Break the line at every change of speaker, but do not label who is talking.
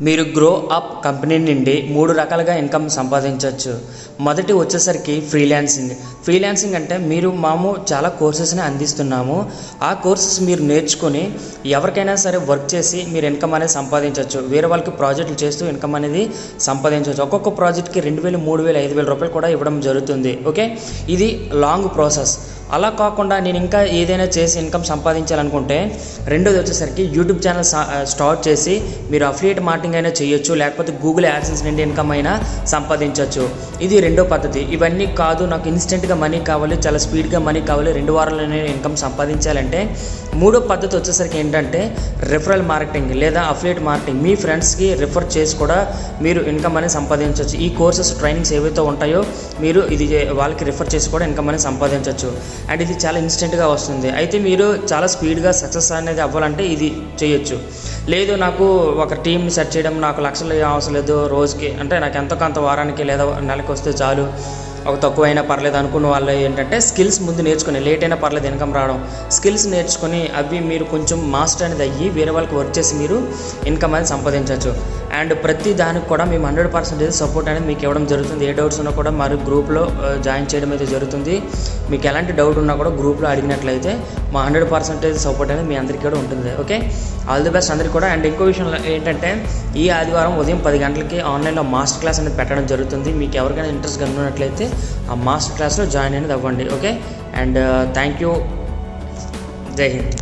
మీరు grow up company నుండి 3 రకాలుగా ఇన్కమ్ సంపాదించవచ్చు. మొదటి వచ్చేసరికి ఫ్రీలాన్సింగ్ అంటే మీరు చాలా కోర్సెస్ని అందిస్తున్నాము. ఆ కోర్సెస్ మీరు నేర్చుకొని ఎవరికైనా సరే వర్క్ చేసి మీరు ఇన్కమ్ అనేది సంపాదించవచ్చు. వేరే వాళ్ళకి ప్రాజెక్టులు చేస్తూ ఇన్కమ్ అనేది సంపాదించవచ్చు. ఒక్కొక్క ప్రాజెక్ట్కి 2,000, 3,000, 5,000 రూపాయలు కూడా ఇవ్వడం జరుగుతుంది. ఓకే, ఇది లాంగ్ ప్రాసెస్. అలా కాకుండా నేను ఇంకా ఏదైనా చేసి ఇన్కమ్ సంపాదించాలనుకుంటే రెండోది వచ్చేసరికి యూట్యూబ్ ఛానల్ స్టార్ట్ చేసి మీరు అఫిలియేట్ మార్కెటింగ్ అయినా చేయొచ్చు, లేకపోతే గూగుల్ యాడ్సెన్స్ నుండి ఇన్కమ్ అయినా సంపాదించవచ్చు. ఇది రెండో పద్ధతి. ఇవన్నీ కాదు, నాకు ఇన్స్టెంట్గా మనీ కావాలి, చాలా స్పీడ్గా మనీ కావాలి, 2 వారాల్లోనే ఇన్కమ్ సంపాదించాలంటే మూడో పద్ధతి వచ్చేసరికి ఏంటంటే రిఫరల్ మార్కెటింగ్ లేదా అఫిలియేట్ మార్కెటింగ్. మీ ఫ్రెండ్స్కి రిఫర్ చేసి కూడా మీరు ఇన్కమ్ అనేది సంపాదించవచ్చు. ఈ కోర్సెస్ ట్రైనింగ్స్ ఏవైతే ఉంటాయో మీరు ఇది వాళ్ళకి రిఫర్ చేసి కూడా ఇన్కమ్ అనేది సంపాదించవచ్చు. అండ్ ఇది చాలా ఇన్స్టెంట్గా వస్తుంది. అయితే మీరు చాలా స్పీడ్గా సక్సెస్ అనేది అవ్వాలంటే ఇది చేయొచ్చు. లేదు నాకు ఒక టీంని సెట్ చేయడం, నాకు లక్షలు అవసరం లేదు, రోజుకి అంటే నాకు ఎంతో కొంత వారానికి లేదా నెలకు వస్తే చాలు, ఒక తక్కువైనా పర్లేదు అనుకున్న వాళ్ళు ఏంటంటే స్కిల్స్ ముందు నేర్చుకుని, లేట్ అయినా పర్లేదు ఇన్కమ్ రావడం, స్కిల్స్ నేర్చుకొని అవి మీరు కొంచెం మాస్టర్ అనేది అయ్యి వేరే వాళ్ళకి వర్క్ చేసి మీరు ఇన్కమ్ అనేది సంపాదించవచ్చు. అండ్ ప్రతి దానికి కూడా మేము 100% సపోర్ట్ అనేది మీకు ఇవ్వడం జరుగుతుంది. ఏ డౌట్స్ ఉన్నా కూడా మరి గ్రూప్లో జాయిన్ చేయడం అయితే జరుగుతుంది. మీకు ఎలాంటి డౌట్ ఉన్నా కూడా గ్రూప్లో అడిగినట్లయితే మా 100% సపోర్ట్ అనేది మీ అందరికీ కూడా ఉంటుంది. ఓకే, ఆల్ ది బెస్ట్ అందరికీ కూడా. అండ్ ఇంకో విషయం ఏంటంటే ఈ ఆదివారం ఉదయం 10 గంటలకి ఆన్లైన్లో మాస్టర్ క్లాస్ అనేది పెట్టడం జరుగుతుంది. మీకు ఎవరికైనా ఇంట్రెస్ట్ ఉన్నట్లయితే ఆ మాస్టర్ క్లాస్లో జాయిన్ అనేది అవ్వండి. Okay, and thank you. జై హింద్.